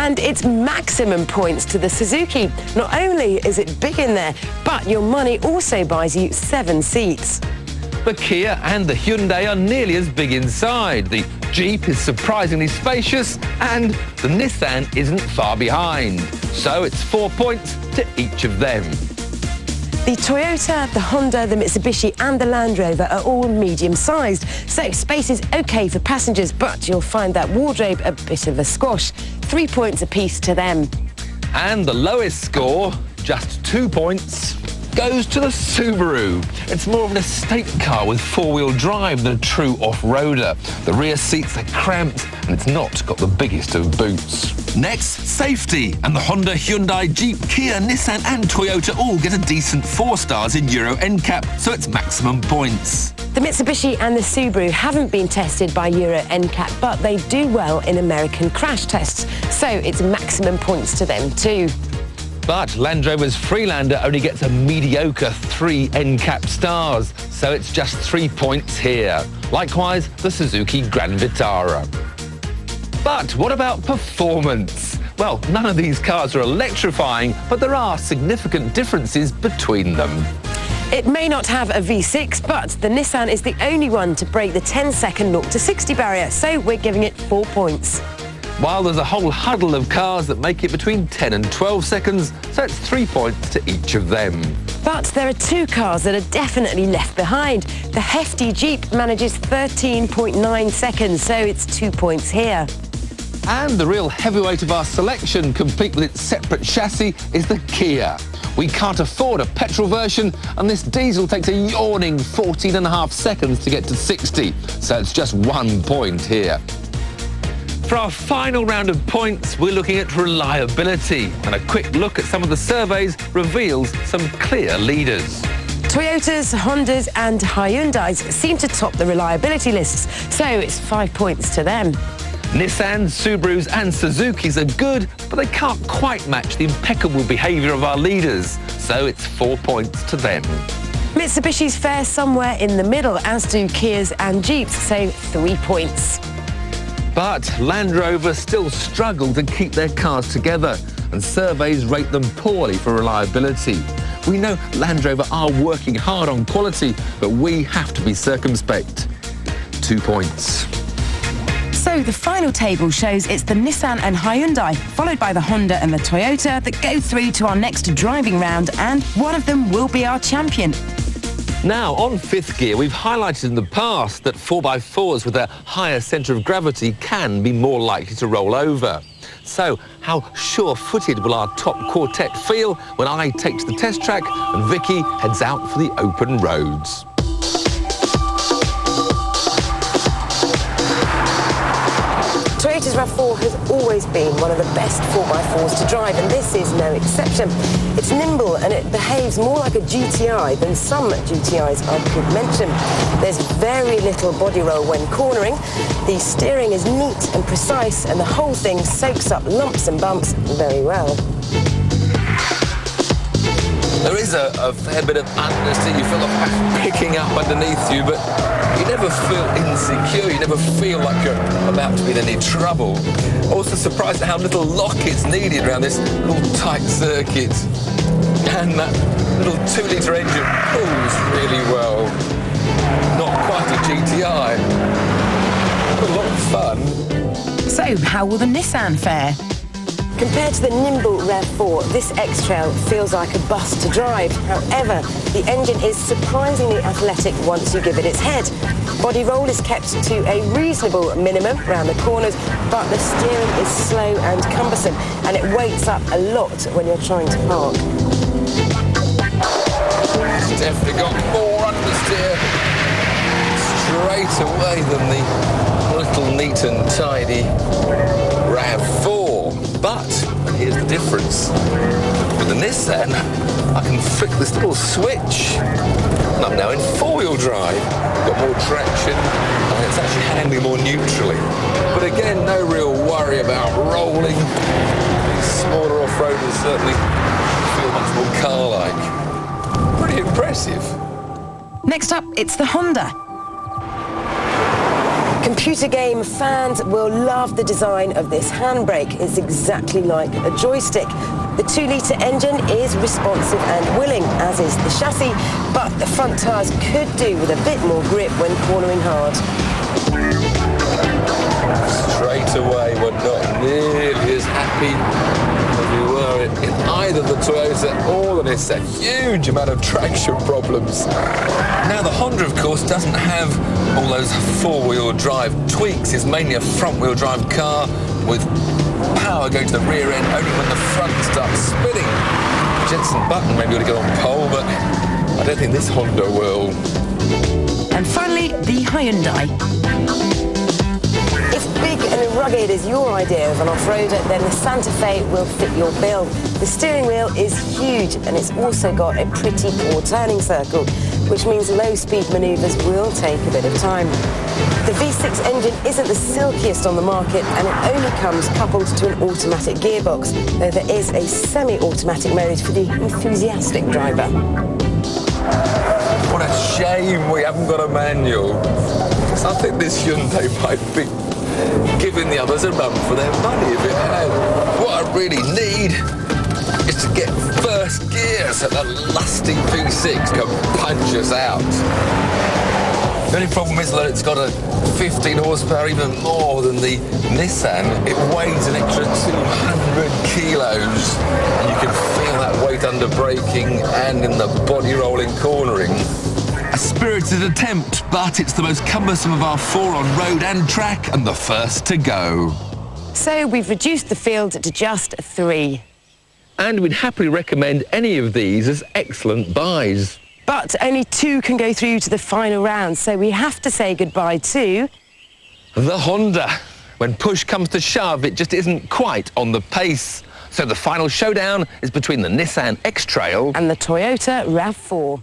And it's maximum points to the Suzuki. Not only is it big in there, but your money also buys you 7 seats. The Kia and the Hyundai are nearly as big inside. The Jeep is surprisingly spacious and the Nissan isn't far behind. So it's 4 points to each of them. The Toyota, the Honda, the Mitsubishi and the Land Rover are all medium-sized, so space is OK for passengers, but you'll find that wardrobe a bit of a squash. 3 points apiece to them. And the lowest score, just 2 points, goes to the Subaru. It's more of an estate car with four-wheel drive than a true off-roader. The rear seats are cramped and it's not got the biggest of boots. Next, safety. And the Honda, Hyundai, Jeep, Kia, Nissan and Toyota all get a decent 4 stars in Euro NCAP, so it's maximum points. The Mitsubishi and the Subaru haven't been tested by Euro NCAP, but they do well in American crash tests, so it's maximum points to them too. But Land Rover's Freelander only gets a mediocre 3 NCAP stars, so it's just 3 points here. Likewise, the Suzuki Grand Vitara. But what about performance? Well, none of these cars are electrifying, but there are significant differences between them. It may not have a V6, but the Nissan is the only one to break the 10-second 0 to 60 barrier, so we're giving it 4 points. While there's a whole huddle of cars that make it between 10 and 12 seconds, so it's 3 points to each of them. But there are 2 cars that are definitely left behind. The hefty Jeep manages 13.9 seconds, so it's 2 points here. And the real heavyweight of our selection, complete with its separate chassis, is the Kia. We can't afford a petrol version, and this diesel takes a yawning 14.5 seconds to get to 60, so it's just 1 point here. For our final round of points, we're looking at reliability, and a quick look at some of the surveys reveals some clear leaders. Toyotas, Hondas and Hyundais seem to top the reliability lists, so it's 5 points to them. Nissan, Subarus and Suzukis are good, but they can't quite match the impeccable behaviour of our leaders, so it's 4 points to them. Mitsubishi's fare somewhere in the middle, as do Kias and Jeeps, so 3 points. But Land Rover still struggle to keep their cars together, and surveys rate them poorly for reliability. We know Land Rover are working hard on quality, but we have to be circumspect. 2 points. So the final table shows it's the Nissan and Hyundai, followed by the Honda and the Toyota, that go through to our next driving round, and one of them will be our champion. Now, on fifth gear, we've highlighted in the past that 4x4s with a higher centre of gravity can be more likely to roll over. So, how sure-footed will our top quartet feel when I take to the test track and Vicky heads out for the open roads? Toyota's RAV4 has always been one of the best 4x4s to drive, and this is no exception. It's nimble and it behaves more like a GTI than some GTIs I could mention. There's very little body roll when cornering. The steering is neat and precise, and the whole thing soaks up lumps and bumps very well. There is a fair bit of understeer. You feel like picking up underneath you, but you never feel insecure. You never feel like you're about to be in any trouble. Also surprised at how little lock is needed around this little tight circuit. And that little 2-litre engine pulls really well. Not quite a GTI, but a lot of fun. So, how will the Nissan fare? Compared to the nimble RAV4, this X-Trail feels like a bus to drive. However, the engine is surprisingly athletic once you give it its head. Body roll is kept to a reasonable minimum around the corners, but the steering is slow and cumbersome, and it weights up a lot when you're trying to park. It's definitely got more understeer straight away than the little neat and tidy RAV4. But here's the difference. With the Nissan, I can flick this little switch, and I'm now in 4-wheel drive. Got more traction, and it's actually handling more neutrally. But again, no real worry about rolling. These smaller off-roaders certainly feel much more car-like. Pretty impressive. Next up, it's the Honda. Computer game fans will love the design of this handbrake. It's exactly like a joystick. The 2-litre engine is responsive and willing, as is the chassis, but the front tyres could do with a bit more grip when cornering hard. Straight away, we're not nearly as happy as we were in either the Toyota or the Nissan. Huge amount of traction problems. Now, the Honda, of course, doesn't have all those four-wheel drive tweaks. It's mainly a front-wheel drive car with power going to the rear end only when the front starts spinning. Jensen Button maybe ought to get on pole, but I don't think this Honda will. And finally, the Hyundai. If big and rugged is your idea of an off-roader, then the Santa Fe will fit your bill. The steering wheel is huge, and it's also got a pretty poor turning circle, which means low-speed manoeuvres will take a bit of time. The V6 engine isn't the silkiest on the market, and it only comes coupled to an automatic gearbox, though there is a semi-automatic mode for the enthusiastic driver. What a shame we haven't got a manual. I think this Hyundai might be giving the others a run for their money if it had. What I really need is to get first gear so the lusty V6 can punch us out. The only problem is that it's got a 15 horsepower, even more than the Nissan. It weighs an extra 200 kilos, and you can feel that weight under braking and in the body rolling cornering. A spirited attempt, but it's the most cumbersome of our four on road and track, and the first to go. So we've reduced the field to just 3. And we'd happily recommend any of these as excellent buys. But only 2 can go through to the final round, so we have to say goodbye to the Honda. When push comes to shove, it just isn't quite on the pace. So the final showdown is between the Nissan X-Trail and the Toyota RAV4.